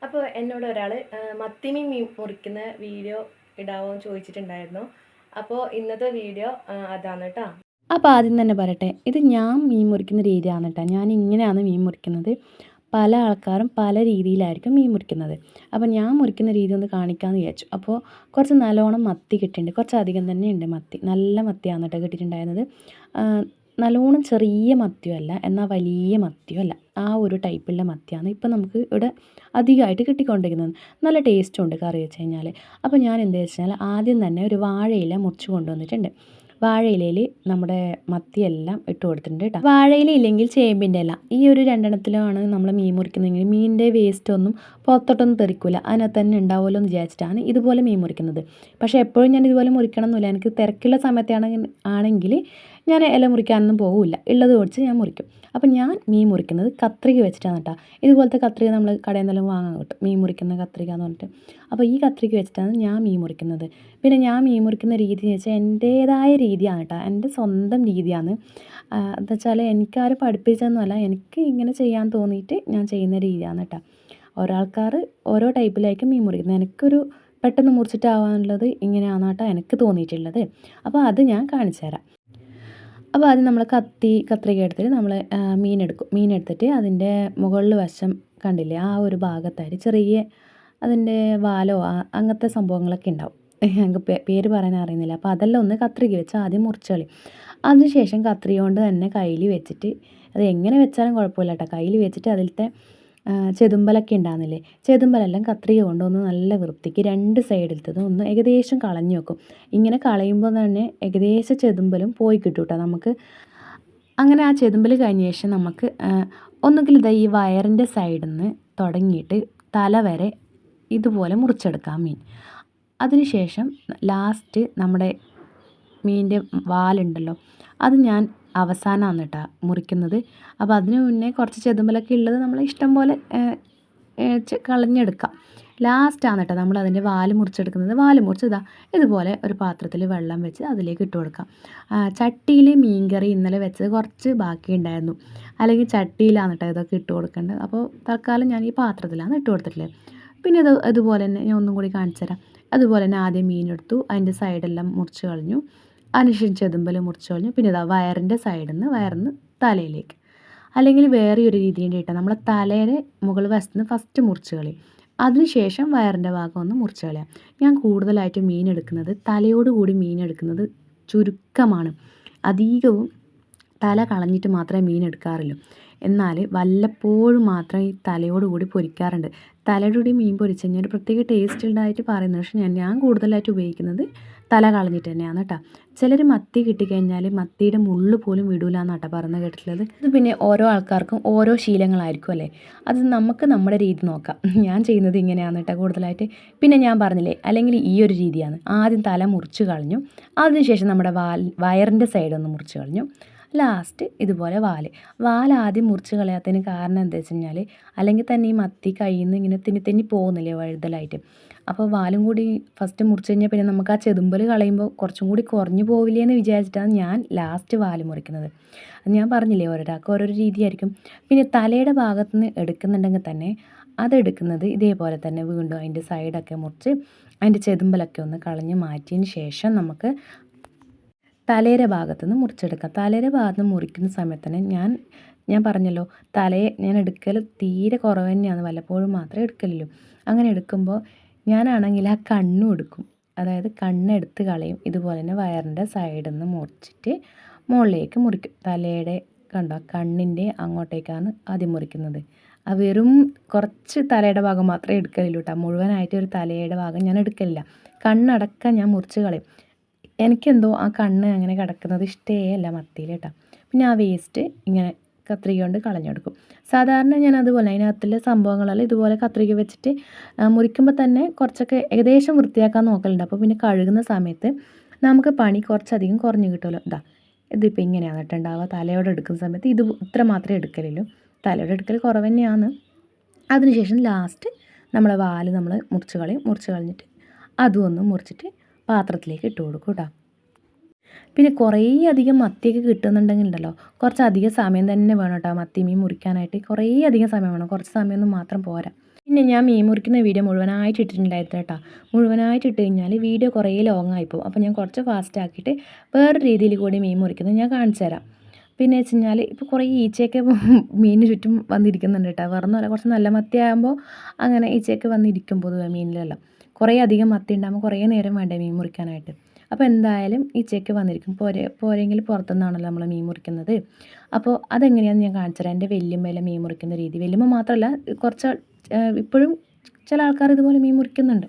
അപ്പോൾ എന്നോട് ഒരാൾ മത്തിമീൻ മുറിക്കുന്ന വീഡിയോ ഇടാവോന്ന് ചോദിച്ചിട്ടുണ്ടായിരുന്നു. അപ്പോൾ ഇന്നത്തെ വീഡിയോ അതാണ് കേട്ടോ. അപ്പോൾ ആദ്യം തന്നെ പറയട്ടെ, ഇത് ഞാൻ മീൻ മുറിക്കുന്ന രീതിയാണ് കേട്ടോ. ഞാൻ ഇങ്ങനെയാണ് മീൻ മുറിക്കുന്നത്. പല ആൾക്കാരും പല രീതിയിലായിരിക്കും മീൻ മുറിക്കുന്നത്. അപ്പോൾ ഞാൻ മുറിക്കുന്ന രീതി ഒന്ന് കാണിക്കാമെന്ന് വിചാരിച്ചു. അപ്പോൾ കുറച്ച് നല്ലോണം മത്തി കിട്ടിയിട്ടുണ്ട്. കുറച്ചധികം തന്നെ ഉണ്ട് മത്തി. നല്ല മത്തിയാണ് കേട്ടോ കിട്ടിയിട്ടുണ്ടായിരുന്നത്. നല്ലോണം ചെറിയ മത്തിയുമല്ല, എന്നാൽ വലിയ മത്തിയുമല്ല. ആ ഒരു ടൈപ്പുള്ള മത്തിയാണ് ഇപ്പം നമുക്ക് ഇവിടെ അധികമായിട്ട് കിട്ടിക്കൊണ്ടിരിക്കുന്നത്. നല്ല ടേസ്റ്റും ഉണ്ട് കറി വെച്ച് കഴിഞ്ഞാൽ. അപ്പോൾ ഞാൻ എന്താ വെച്ചാൽ ആദ്യം തന്നെ ഒരു വാഴയില മുറിച്ച് കൊണ്ടുവന്നിട്ടുണ്ട്. വാഴയിലയിൽ നമ്മുടെ മത്തിയെല്ലാം ഇട്ട് കൊടുത്തിട്ടുണ്ട് കേട്ടോ. വാഴയില ഇല്ലെങ്കിൽ ചേമ്പിൻ്റെ ഇല, ഈ ഒരു രണ്ടെണ്ണത്തിലാണ് നമ്മൾ മീൻ മുറിക്കുന്നതെങ്കിൽ മീനിൻ്റെ വേസ്റ്റ് ഒന്നും പുറത്തോട്ടൊന്നും തെറിക്കില്ല, അതിനകത്ത് തന്നെ ഉണ്ടാവുമല്ലോ എന്ന് വിചാരിച്ചിട്ടാണ് ഇതുപോലെ മീൻ മുറിക്കുന്നത്. പക്ഷേ എപ്പോഴും ഞാൻ ഇതുപോലെ മുറിക്കണം എന്നില്ല. എനിക്ക് തിരക്കുള്ള സമയത്താണെങ്കിൽ ഞാൻ ഇല മുറിക്കാനൊന്നും പോകില്ല, ഉള്ളത് വെച്ച് ഞാൻ മുറിക്കും. അപ്പം ഞാൻ മീൻ മുറിക്കുന്നത് കത്രിക വെച്ചിട്ടാണ് കേട്ടോ. ഇതുപോലത്തെ കത്രിക നമ്മൾ കടയിൽ നിന്നെല്ലാം വാങ്ങാൻ കിട്ടും, മീൻ മുറിക്കുന്ന കത്രിക എന്ന് പറഞ്ഞിട്ട്. അപ്പോൾ ഈ കത്രിക വെച്ചിട്ടാണ് ഞാൻ മീൻ മുറിക്കുന്നത്. പിന്നെ ഞാൻ മീൻ മുറിക്കുന്ന രീതി എന്ന് വെച്ചാൽ എൻ്റേതായ രീതിയാണ് കേട്ടോ, എൻ്റെ സ്വന്തം രീതിയാണ്. എന്താ വെച്ചാൽ എനിക്കാരും പഠിപ്പിച്ചതൊന്നുമല്ല, എനിക്ക് ഇങ്ങനെ ചെയ്യാൻ തോന്നിയിട്ട് ഞാൻ ചെയ്യുന്ന രീതിയാണ് കേട്ടോ. ഒരാൾക്കാർ ഓരോ ടൈപ്പിലായിരിക്കും മീൻ മുറിക്കുന്നത്. എനിക്കൊരു പെട്ടെന്ന് മുറിച്ചിട്ടാവാനുള്ളത് ഇങ്ങനെയാണ് കേട്ടോ എനിക്ക് തോന്നിയിട്ടുള്ളത്. അപ്പോൾ അത് ഞാൻ കാണിച്ചു തരാം. അപ്പോൾ ആദ്യം നമ്മൾ കത്രിക എടുത്തിട്ട് നമ്മൾ മീനെടുത്തിട്ട് അതിൻ്റെ മുകളിൽ വശം കണ്ടില്ലേ, ആ ഒരു ഭാഗത്തായിട്ട് ചെറിയ അതിൻ്റെ വാലോ അങ്ങനത്തെ സംഭവങ്ങളൊക്കെ ഉണ്ടാവും. എനിക്ക് പേര് പറയാൻ അറിയുന്നില്ല. അപ്പോൾ അതെല്ലാം ഒന്ന് കത്രിക വെച്ച് ആദ്യം മുറിച്ച് കളയും. അതിനുശേഷം കത്രിക കൊണ്ട് തന്നെ കയ്യിൽ വെച്ചിട്ട്, അത് എങ്ങനെ വെച്ചാലും കുഴപ്പമില്ല കേട്ടോ, കയ്യിൽ വെച്ചിട്ട് അതിലത്തെ ചെതുമ്പലൊക്കെ ഉണ്ടാകുന്നില്ലേ, ചെതുമ്പലെല്ലാം കത്രിക കൊണ്ട് ഒന്ന് നല്ല വൃത്തിക്ക് രണ്ട് സൈഡിലത്തതും ഒന്ന് ഏകദേശം കളഞ്ഞു വെക്കും. ഇങ്ങനെ കളയുമ്പോൾ തന്നെ ഏകദേശം ചെതുമ്പലും പോയി കിട്ടും കേട്ടോ നമുക്ക്. അങ്ങനെ ആ ചെതുമ്പൽ കഴിഞ്ഞ ശേഷം നമുക്ക് ഒന്നുകിൽ ഇതാ ഈ വയറിൻ്റെ സൈഡിൽ നിന്ന് തുടങ്ങിയിട്ട് തല വരെ ഇതുപോലെ മുറിച്ചെടുക്കാം മീൻ. അതിനുശേഷം ലാസ്റ്റ് നമ്മുടെ മീനിൻ്റെ വാലുണ്ടല്ലോ, അത് ഞാൻ അവസാനമാണ് കേട്ടോ മുറിക്കുന്നത്. അപ്പോൾ അതിന് മുന്നേ കുറച്ച് ചെതുമ്പലൊക്കെ ഉള്ളത് നമ്മൾ ഇഷ്ടം പോലെ കളഞ്ഞെടുക്കാം. ലാസ്റ്റാണ് കേട്ടോ നമ്മൾ അതിൻ്റെ വാല് മുറിച്ചെടുക്കുന്നത്. വാല് മുറിച്ച് ഇതുപോലെ ഒരു പാത്രത്തിൽ വെള്ളം വെച്ച് അതിലേക്ക് ഇട്ട് കൊടുക്കാം. ചട്ടിയിൽ മീൻകറി ഇന്നലെ വെച്ചത് കുറച്ച് ബാക്കിയുണ്ടായിരുന്നു, അല്ലെങ്കിൽ ചട്ടിയിലാണ് കേട്ടോ ഇതൊക്കെ ഇട്ട് കൊടുക്കേണ്ടത്. അപ്പോൾ തൽക്കാലം ഞാൻ ഈ പാത്രത്തിലാണ് ഇട്ട് കൊടുത്തിട്ടുള്ളത്. പിന്നെ അതുപോലെ തന്നെ ഞാൻ ഒന്നും കൂടി കാണിച്ചു തരാം. അതുപോലെ തന്നെ ആദ്യം മീനെടുത്തു, അതിൻ്റെ സൈഡെല്ലാം മുറിച്ച് കളഞ്ഞു. അതിനുശേഷം ചെതുമ്പൽ മുറിച്ച് കളഞ്ഞു. പിന്നെ വയറിൻ്റെ സൈഡിൽ നിന്ന് വയറിന്ന് തലയിലേക്ക്, അല്ലെങ്കിൽ വേറെ ഒരു രീതിയുണ്ട് കേട്ടോ. നമ്മളെ തലയുടെ മുകൾ വശത്ത് നിന്ന് ഫസ്റ്റ് മുറിച്ച് കളയും, അതിനുശേഷം വയറിൻ്റെ ഭാഗം ഒന്ന് മുറിച്ച് കളയാം. ഞാൻ കൂടുതലായിട്ട് മീൻ എടുക്കുന്നത്, തലയോട് കൂടി മീൻ എടുക്കുന്നത് ചുരുക്കമാണ്. അധികവും തല കളഞ്ഞിട്ട് മാത്രമേ മീൻ എടുക്കാറുള്ളൂ. എന്നാൽ വല്ലപ്പോഴും മാത്രം ഈ തലയോട് കൂടി പൊരിക്കാറുണ്ട്. തലയോട് കൂടി മീൻ പൊരിച്ച് കഴിഞ്ഞാൽ ഒരു പ്രത്യേക ടേസ്റ്റ് ഉണ്ടായിട്ട് പറയുന്നത്. പക്ഷേ ഞാൻ കൂടുതലായിട്ട് ഉപയോഗിക്കുന്നത് തല കളഞ്ഞിട്ട് തന്നെയാണ് കേട്ടോ. ചിലർ മത്തി കിട്ടിക്കഴിഞ്ഞാൽ മത്തിയുടെ മുള്ള് പോലും വിടൂല എന്നാണ് കേട്ടോ പറഞ്ഞ് കേട്ടിട്ടുള്ളത്. ഇത് പിന്നെ ഓരോ ആൾക്കാർക്കും ഓരോ ശീലങ്ങളായിരിക്കും അല്ലേ, അത് നമുക്ക് നമ്മുടെ രീതി നോക്കാം. ഞാൻ ചെയ്യുന്നത് ഇങ്ങനെയാണ് കേട്ടോ കൂടുതലായിട്ട്. പിന്നെ ഞാൻ പറഞ്ഞില്ലേ, അല്ലെങ്കിൽ ഈ ഒരു രീതിയാണ്. ആദ്യം തല മുറിച്ച് കളഞ്ഞു, അതിനുശേഷം നമ്മുടെ വയറിൻ്റെ സൈഡൊന്ന് മുറിച്ച് കളഞ്ഞു, ലാസ്റ്റ് ഇതുപോലെ ആദ്യം മുറിച്ച് കളയാത്തതിന് കാരണം എന്താ വെച്ച് കഴിഞ്ഞാൽ, അല്ലെങ്കിൽ തന്നെ ഈ മത്തി കയ്യിൽ നിന്ന് ഇങ്ങനെ തെന്നി പോകുന്നില്ലേ വഴുതലായിട്ട്. അപ്പോൾ വാലും കൂടി ഫസ്റ്റ് മുറിച്ച് കഴിഞ്ഞാൽ പിന്നെ നമുക്ക് ആ ചെതുമ്പൽ കളയുമ്പോൾ കുറച്ചും കൂടി കുറഞ്ഞു പോവില്ലേ എന്ന് വിചാരിച്ചിട്ടാണ് ഞാൻ ലാസ്റ്റ് വാല് മുറിക്കുന്നത്. അത് ഞാൻ പറഞ്ഞില്ലേ, ഓരോരാൾക്ക് ഓരോരോ രീതിയായിരിക്കും. പിന്നെ തലയുടെ ഭാഗത്ത് നിന്ന് എടുക്കുന്നുണ്ടെങ്കിൽ തന്നെ അതെടുക്കുന്നത് ഇതേപോലെ തന്നെ വീണ്ടും അതിൻ്റെ സൈഡൊക്കെ മുറിച്ച് അതിൻ്റെ ചെതുമ്പലൊക്കെ ഒന്ന് കളഞ്ഞ് മാറ്റിയതിന് ശേഷം നമുക്ക് തലയുടെ ഭാഗത്തു നിന്ന് മുറിച്ചെടുക്കാം. തലയുടെ ഭാഗത്ത് നിന്ന് മുറിക്കുന്ന സമയത്ത് തന്നെ ഞാൻ പറഞ്ഞല്ലോ, തലയെ ഞാൻ എടുക്കൽ തീരെ കുറവ് തന്നെയാണ്, വല്ലപ്പോഴും മാത്രമേ എടുക്കലുള്ളൂ. അങ്ങനെ എടുക്കുമ്പോൾ ഞാനാണെങ്കിൽ ആ കണ്ണും എടുക്കും, അതായത് കണ്ണെടുത്ത് കളയും. ഇതുപോലെ തന്നെ വയറിൻ്റെ സൈഡിൽ നിന്ന് മുറിച്ചിട്ട് മുകളിലേക്ക് മുറിക്കും. തലയുടെ കണ്ടോ, കണ്ണിൻ്റെ അങ്ങോട്ടേക്കാണ് ആദ്യം മുറിക്കുന്നത്. ആ വെറും കുറച്ച് തലയുടെ ഭാഗം മാത്രമേ എടുക്കലുള്ളൂ കേട്ടോ, മുഴുവനായിട്ട് ഒരു തലയുടെ ഭാഗം ഞാൻ എടുക്കലില്ല. കണ്ണടക്കം ഞാൻ മുറിച്ച് കളയും. എനിക്കെന്തോ ആ കണ്ണ് അങ്ങനെ കിടക്കുന്നത് ഇഷ്ടമേ അല്ല മത്തിയിൽ കേട്ടോ. പിന്നെ ആ വേസ്റ്റ് ഇങ്ങനെ കത്രിക കൊണ്ട് കളഞ്ഞെടുക്കും. സാധാരണ ഞാൻ അതുപോലെ അതിനകത്തുള്ള സംഭവങ്ങളെല്ലാം ഇതുപോലെ കത്രിക വെച്ചിട്ട് മുറിക്കുമ്പോൾ തന്നെ കുറച്ചൊക്കെ ഏകദേശം വൃത്തിയാക്കാൻ നോക്കലുണ്ട്. അപ്പോൾ പിന്നെ കഴുകുന്ന സമയത്ത് നമുക്ക് പണി കുറച്ചധികം കുറഞ്ഞ് കിട്ടുമല്ലോ. ഇതിപ്പോൾ ഇങ്ങനെയാണ് കേട്ടോ ഉണ്ടാവുക. തലയോടെ എടുക്കുന്ന സമയത്ത് ഇത്ര മാത്രമേ എടുക്കലുള്ളൂ, തലയോടെ എടുക്കൽ കുറവ് തന്നെയാണ്. അതിനുശേഷം ലാസ്റ്റ് നമ്മളെ വാല് നമ്മൾ മുറിച്ച് കളഞ്ഞിട്ട് അതും ഒന്ന് മുറിച്ചിട്ട് പാത്രത്തിലേക്ക് ഇട്ട് കൊടുക്കും കേട്ടോ. പിന്നെ കുറേ അധികം മത്തിയൊക്കെ കിട്ടുന്നുണ്ടെങ്കിൽ ഉണ്ടല്ലോ, കുറച്ചധികം സമയം തന്നെ വേണം കേട്ടോ മത്തി മീൻ മുറിക്കാനായിട്ട്. കുറേ അധികം സമയം വേണം, കുറച്ച് സമയമൊന്നും മാത്രം പോരാ. പിന്നെ ഞാൻ മീൻ മുറിക്കുന്ന വീഡിയോ മുഴുവനായിട്ട് ഇട്ടിട്ടുണ്ടായിരുന്നു കേട്ടോ. മുഴുവനായിട്ട് ഇട്ട് കഴിഞ്ഞാൽ വീഡിയോ കുറേ ലോങ് ആയിപ്പോവും. അപ്പോൾ ഞാൻ കുറച്ച് ഫാസ്റ്റ് ആക്കിയിട്ട് വേറെ രീതിയിൽ കൂടി മീൻ മുറിക്കുന്നത് ഞാൻ കാണിച്ചു തരാം. പിന്നെ വെച്ച് കഴിഞ്ഞാൽ ഇപ്പോൾ കുറേ ഈച്ചയൊക്കെ മീനിന് ചുറ്റും വന്നിരിക്കുന്നുണ്ട് കേട്ടോ. വേറൊന്നുമല്ല, കുറച്ച് നല്ല മത്തിയാകുമ്പോൾ അങ്ങനെ ഈച്ചയൊക്കെ വന്നിരിക്കും പൊതുവെ മീനിലെല്ലാം. കുറേ അധികം മത്തി ഉണ്ടാകുമ്പോൾ കുറേ നേരം വേണ്ടേ മീൻ മുറിക്കാനായിട്ട്. അപ്പോൾ എന്തായാലും ഈച്ചയൊക്കെ വന്നിരിക്കും. പോരെങ്കിൽ പുറത്തുനിന്നാണല്ലോ നമ്മൾ മീൻ മുറിക്കുന്നത്. അപ്പോൾ അതെങ്ങനെയാണെന്ന് ഞാൻ കാണിച്ചു തരാം. എൻ്റെ വല്യമ്മയിലെ മീൻ മുറിക്കുന്ന രീതി. വല്യമ്മ മാത്രമല്ല, കുറച്ച് ഇപ്പോഴും ചില ആൾക്കാർ ഇതുപോലെ മീൻ മുറിക്കുന്നുണ്ട്.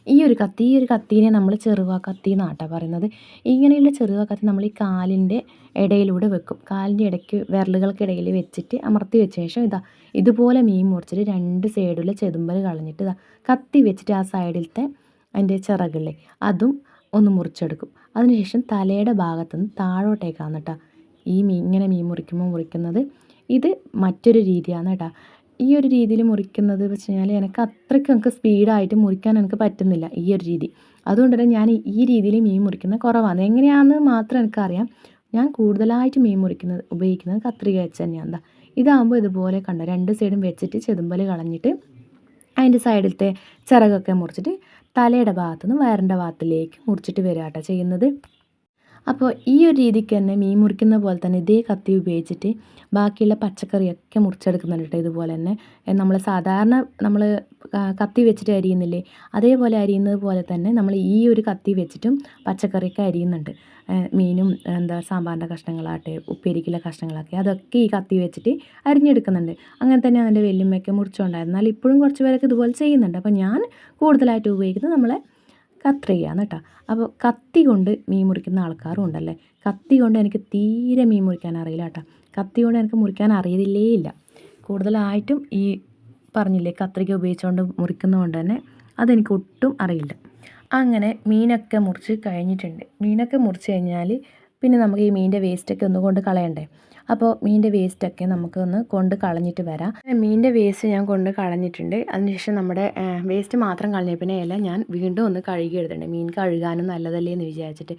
ഈ ഒരു കത്തീനെ നമ്മൾ ചെറുവ കത്തി എന്നാട്ടോ പറയുന്നത്. ഇങ്ങനെയുള്ള ചെറുവ കത്തി നമ്മൾ ഈ കാലിൻ്റെ ഇടയിലൂടെ വെക്കും. കാലിൻ്റെ ഇടയ്ക്ക് വിരലുകൾക്കിടയിൽ വെച്ചിട്ട് അമർത്തി വെച്ച ശേഷം ഇതുപോലെ മീൻ മുറിച്ചിട്ട് 2 സൈഡിലെ ചെതുമ്പൽ കളഞ്ഞിട്ട് കത്തി വെച്ചിട്ട് ആ സൈഡിലത്തെ അതിൻ്റെ ചിറകില്ലേ അതും ഒന്ന് മുറിച്ചെടുക്കും. അതിനുശേഷം തലയുടെ ഭാഗത്തുനിന്ന് താഴോട്ടേക്കാണ് കേട്ടോ ഈ ഇങ്ങനെ മീൻ മുറിക്കുന്നത്. ഇത് മറ്റൊരു രീതിയാണ് കേട്ടോ. ഈ ഒരു രീതിയിൽ മുറിക്കുന്നത് വെച്ച് കഴിഞ്ഞാൽ എനിക്ക് സ്പീഡായിട്ട് മുറിക്കാൻ എനിക്ക് പറ്റുന്നില്ല ഈ ഒരു രീതി. അതുകൊണ്ട് തന്നെ ഞാൻ ഈ രീതിയിൽ മീൻ മുറിക്കുന്നത് കുറവാണ്. എങ്ങനെയാണെന്ന് മാത്രം എനിക്കറിയാം. ഞാൻ കൂടുതലായിട്ട് മീൻ ഉപയോഗിക്കുന്നത് കത്രിക വെച്ച് തന്നെയാണ്. ഇതാകുമ്പോൾ ഇതുപോലെ കണ്ടോ 2 സൈഡും വെച്ചിട്ട് ചെതുമ്പൽ കളഞ്ഞിട്ട് അതിൻ്റെ സൈഡിലത്തെ ചിറകൊക്കെ മുറിച്ചിട്ട് തലയുടെ ഭാഗത്തുനിന്ന് വയറിൻ്റെ ഭാഗത്തിലേക്ക് മുറിച്ചിട്ട് വരിക കേട്ടോ ചെയ്യുന്നത്. അപ്പോൾ ഈ ഒരു രീതിക്ക് തന്നെ മീൻ മുറിക്കുന്ന പോലെ തന്നെ ഇതേ കത്തി ഉപയോഗിച്ചിട്ട് ബാക്കിയുള്ള പച്ചക്കറിയൊക്കെ മുറിച്ചെടുക്കുന്നുണ്ട് കേട്ടോ. ഇതുപോലെ തന്നെ നമ്മൾ സാധാരണ കത്തി വെച്ചിട്ട് അരിയുന്നില്ലേ, അതേപോലെ അരിയുന്നത് പോലെ തന്നെ നമ്മൾ ഈ ഒരു കത്തി വെച്ചിട്ടും പച്ചക്കറിയൊക്കെ അരിയുന്നുണ്ട്. മീനും സാമ്പാറിൻ്റെ കഷ്ണങ്ങളാട്ടെ ഉപ്പേരിക്കുള്ള കഷ്ണങ്ങളൊക്കെ അതൊക്കെ ഈ കത്തി വെച്ചിട്ട് അരിഞ്ഞെടുക്കുന്നുണ്ട്. അങ്ങനെ തന്നെ അതിൻ്റെ വല്യമ്മയൊക്കെ മുറിച്ചുകൊണ്ടായിരുന്നു. എന്നാൽ ഇപ്പോഴും കുറച്ച് പേരൊക്കെ ഇതുപോലെ ചെയ്യുന്നുണ്ട്. അപ്പോൾ ഞാൻ കൂടുതലായിട്ട് ഉപയോഗിക്കുന്നത് നമ്മളെ കത്രികയാണ് കേട്ടോ. അപ്പോൾ കത്തി കൊണ്ട് മീൻ മുറിക്കുന്ന ആൾക്കാരും ഉണ്ടല്ലേ. കത്തി കൊണ്ട് എനിക്ക് തീരെ മീൻ മുറിക്കാൻ അറിയില്ല കേട്ടോ. കത്തി കൊണ്ട് എനിക്ക് മുറിക്കാൻ അറിയതില്ലേ ഇല്ല. കൂടുതലായിട്ടും ഈ പറഞ്ഞില്ലേ കത്രിക ഉപയോഗിച്ചുകൊണ്ട് മുറിക്കുന്നതുകൊണ്ട് തന്നെ അതെനിക്ക് ഒട്ടും അറിയില്ല. അങ്ങനെ മീനൊക്കെ മുറിച്ച് കഴിഞ്ഞിട്ടുണ്ട്. മീനൊക്കെ മുറിച്ച് കഴിഞ്ഞാൽ പിന്നെ നമുക്ക് ഈ മീനിൻ്റെ വേസ്റ്റൊക്കെ ഒന്ന് കൊണ്ട് കളയണ്ടേ. അപ്പോൾ മീനിൻ്റെ വേസ്റ്റൊക്കെ നമുക്കൊന്ന് കൊണ്ട് കളഞ്ഞിട്ട് വരാം. മീനിൻ്റെ വേസ്റ്റ് ഞാൻ കൊണ്ട് കളഞ്ഞിട്ടുണ്ട്. അതിനുശേഷം നമ്മുടെ വേസ്റ്റ് മാത്രം കളഞ്ഞ പിന്നെ ഇല ഞാൻ വീണ്ടും ഒന്ന് കഴുകി എടുത്തിട്ടുണ്ട്. മീൻ കഴുകാനും നല്ലതല്ലേ എന്ന് വിചാരിച്ചിട്ട്.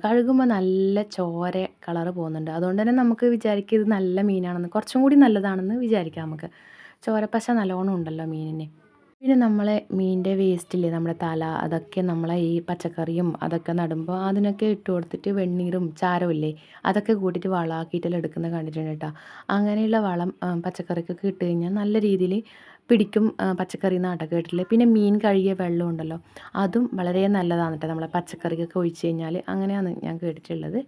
കഴുകുമ്പോൾ നല്ല ചോര കളറ് പോകുന്നുണ്ട്. അതുകൊണ്ട് തന്നെ നമുക്ക് വിചാരിക്കും ഇത് നല്ല മീനാണെന്ന്, കുറച്ചും കൂടി നല്ലതാണെന്ന് വിചാരിക്കാം നമുക്ക്. ചോരപ്പശ നല്ലോണം ഉണ്ടല്ലോ മീനിന്. പിന്നെ നമ്മളെ മീനിൻ്റെ വേസ്റ്റില്ലേ നമ്മുടെ തല, അതൊക്കെ നമ്മളെ ഈ പച്ചക്കറിയും അതൊക്കെ നടുമ്പോൾ അതിനൊക്കെ ഇട്ട് കൊടുത്തിട്ട് വെണ്ണീറും ചാരമില്ലേ അതൊക്കെ കൂട്ടിയിട്ട് വളമാക്കിയിട്ടെല്ലാം എടുക്കുന്നത് കണ്ടിട്ടുണ്ട് കേട്ടോ. അങ്ങനെയുള്ള വളം പച്ചക്കറിക്കൊക്കെ ഇട്ട് കഴിഞ്ഞാൽ നല്ല രീതിയിൽ പിടിക്കും പച്ചക്കറി നാട്ടൊക്കെ ഇട്ടില്ലേ. പിന്നെ മീൻ കഴുകിയ വെള്ളം ഉണ്ടല്ലോ അതും വളരെ നല്ലതാണ് കേട്ടോ നമ്മളെ പച്ചക്കറിക്കൊക്കെ ഒഴിച്ച് കഴിഞ്ഞാൽ. അങ്ങനെയാണ് ഞാൻ കേട്ടിട്ടുള്ളത്.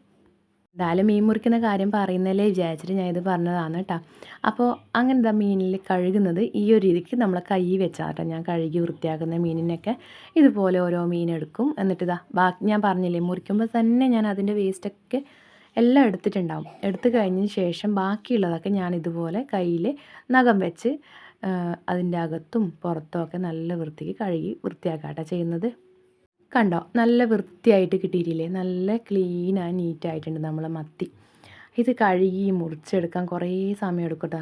എന്തായാലും മീൻ മുറിക്കുന്ന കാര്യം പറയുന്നതല്ലേ വിചാരിച്ചിട്ട് ഞാൻ ഇത് പറഞ്ഞതാണ് കേട്ടോ. അപ്പോൾ അങ്ങനെ മീനിൽ കഴുകുന്നത് ഈ ഒരു രീതിക്ക് നമ്മളെ കൈ വെച്ചാൽ കേട്ടോ ഞാൻ കഴുകി വൃത്തിയാക്കുന്ന മീനിനൊക്കെ ഇതുപോലെ ഓരോ മീനെടുക്കും. എന്നിട്ട് ബാക്കി ഞാൻ പറഞ്ഞില്ലേ മുറിക്കുമ്പോൾ തന്നെ ഞാൻ അതിൻ്റെ വേസ്റ്റൊക്കെ എല്ലാം എടുത്തിട്ടുണ്ടാവും. എടുത്തു കഴിഞ്ഞതിന് ശേഷം ബാക്കിയുള്ളതൊക്കെ ഞാൻ ഇതുപോലെ കയ്യിൽ നഖം വെച്ച് അതിൻ്റെ അകത്തും പുറത്തും ഒക്കെ നല്ല വൃത്തിക്ക് കഴുകി വൃത്തിയാക്കാട്ടോ ചെയ്യുന്നത്. കണ്ടോ നല്ല വൃത്തിയായിട്ട് കിട്ടിയിട്ടില്ലേ, നല്ല ക്ലീനായി നീറ്റായിട്ടുണ്ട് നമ്മളെ മത്തി. ഇത് കഴുകി മുറിച്ചെടുക്കാൻ കുറേ സമയം എടുക്കും കേട്ടോ.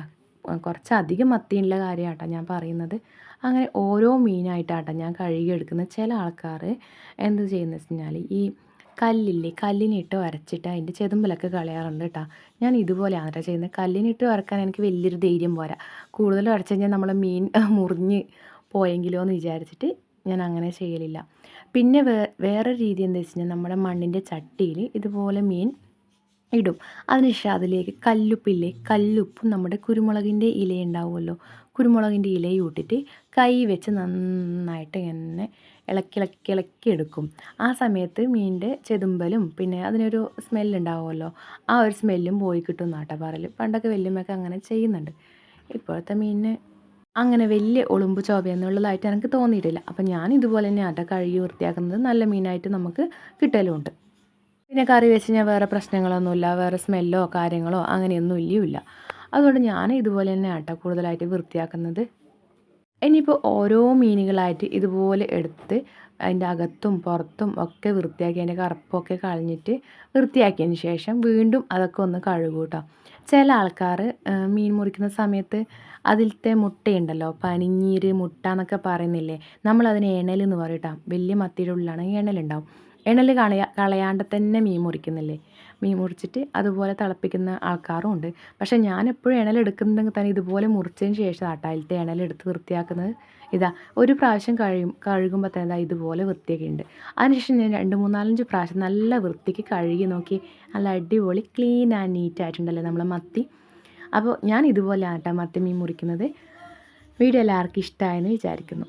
കുറച്ചധികം മത്തിയുള്ള കാര്യമാട്ടോ ഞാൻ പറയുന്നത്. അങ്ങനെ ഓരോ മീനായിട്ടാട്ടോ ഞാൻ കഴുകിയെടുക്കുന്നത്. ചില ആൾക്കാർ എന്ത് ചെയ്യുന്നത് വെച്ച് കഴിഞ്ഞാൽ ഈ കല്ലിനിട്ട് ഉരച്ചിട്ട് അതിൻ്റെ ചെതുമ്പലൊക്കെ കളയാറുണ്ട് കേട്ടോ. ഞാൻ ഇതുപോലെയാണ് കേട്ടോ ചെയ്യുന്നത്. കല്ലിനിട്ട് ഉരക്കാൻ എനിക്ക് വലിയൊരു ധൈര്യം പോരാ. കൂടുതൽ ഉരച്ച് കഴിഞ്ഞാൽ നമ്മളെ മീൻ മുറിഞ്ഞ് പോയെങ്കിലോ എന്ന് വിചാരിച്ചിട്ട് ഞാൻ അങ്ങനെ ചെയ്യലില്ല. പിന്നെ വേറൊരു രീതി എന്താ വെച്ച് കഴിഞ്ഞാൽ നമ്മുടെ മണ്ണിൻ്റെ ചട്ടിയിൽ ഇതുപോലെ മീൻ ഇടും. അതിനുശേഷം അതിലേക്ക് കല്ലുപ്പും നമ്മുടെ കുരുമുളകിൻ്റെ ഇല ഉണ്ടാവുമല്ലോ, കുരുമുളകിൻ്റെ ഇലയും ഇട്ടിട്ട് കൈ വെച്ച് നന്നായിട്ട് ഇങ്ങനെ ഇളക്കി എടുക്കും. ആ സമയത്ത് മീനിൻ്റെ ചെതുമ്പലും പിന്നെ അതിനൊരു സ്മെല്ലുണ്ടാവുമല്ലോ, ആ ഒരു സ്മെല്ലും പോയി കിട്ടും എന്നാട്ടോ പറയൽ. പണ്ടൊക്കെ വല്യമ്മയൊക്കെ അങ്ങനെ ചെയ്യുന്നുണ്ട്. ഇപ്പോഴത്തെ മീനിന് അങ്ങനെ വലിയ ഒളുമ്പ് ചൊവയൊന്നുള്ളതായിട്ട് എനിക്ക് തോന്നിയിട്ടില്ല. അപ്പം ഞാൻ ഇതുപോലെ തന്നെ ആട്ടോ കഴുകി വൃത്തിയാക്കുന്നത്. നല്ല മീനായിട്ട് നമുക്ക് കിട്ടലുമുണ്ട്. പിന്നെ കറി വെച്ച് കഴിഞ്ഞാൽ വേറെ പ്രശ്നങ്ങളൊന്നുമില്ല, വേറെ സ്മെല്ലോ കാര്യങ്ങളോ അങ്ങനെയൊന്നും ഇല്ല. അതുകൊണ്ട് ഞാൻ ഇതുപോലെ തന്നെ ആട്ടോ കൂടുതലായിട്ട് വൃത്തിയാക്കുന്നത്. ഇനിയിപ്പോൾ ഓരോ മീനുകളായിട്ട് ഇതുപോലെ എടുത്ത് അതിൻ്റെ അകത്തും പുറത്തും ഒക്കെ വൃത്തിയാക്കി അതിൻ്റെ കറുപ്പൊക്കെ കളഞ്ഞിട്ട് വൃത്തിയാക്കിയതിന് ശേഷം വീണ്ടും അതൊക്കെ ഒന്ന് കഴുകും കേട്ടോ. ചില ആൾക്കാർ മീൻ മുറിക്കുന്ന സമയത്ത് അതിലത്തെ മുട്ടയുണ്ടല്ലോ, പനിനീര് മുട്ട എന്നൊക്കെ പറയുന്നില്ലേ, നമ്മളതിന് എണലെന്ന് പറയും കേട്ടോ. വലിയ മത്തിയുടെ ഉള്ളിലാണെങ്കിൽ എണലുണ്ടാവും. എണൽ കളയാണ്ട് തന്നെ മീൻ മുറിക്കുന്നില്ലേ. മീൻ മുറിച്ചിട്ട് അതുപോലെ തിളപ്പിക്കുന്ന ആൾക്കാരും ഉണ്ട്. പക്ഷേ ഞാനെപ്പോഴും ഇണലെടുക്കുന്നുണ്ടെങ്കിൽ തന്നെ ഇതുപോലെ മുറിച്ചതിന് ശേഷം ആട്ടോ അതിലത്തെ ഇണലെടുത്ത് വൃത്തിയാക്കുന്നത്. ഇതാ ഒരു പ്രാവശ്യം കഴുകുമ്പോൾ തന്നെ ഇതുപോലെ വൃത്തിയൊക്കെ ഉണ്ട്. അതിനുശേഷം ഞാൻ 2, 3, 4, 5 പ്രാവശ്യം നല്ല വൃത്തിക്ക് കഴുകി നോക്കി. നല്ല അടിപൊളി ക്ലീൻ ആൻഡ് നീറ്റ് ആയിട്ടുണ്ടല്ലോ നമ്മളെ മത്തി. അപ്പോൾ ഞാൻ ഇതുപോലെയാണ് കേട്ടോ മത്തി മീൻ മുറിക്കുന്നത്. വീഡിയോ എല്ലാവർക്കും ഇഷ്ടമായെന്ന് വിചാരിക്കുന്നു.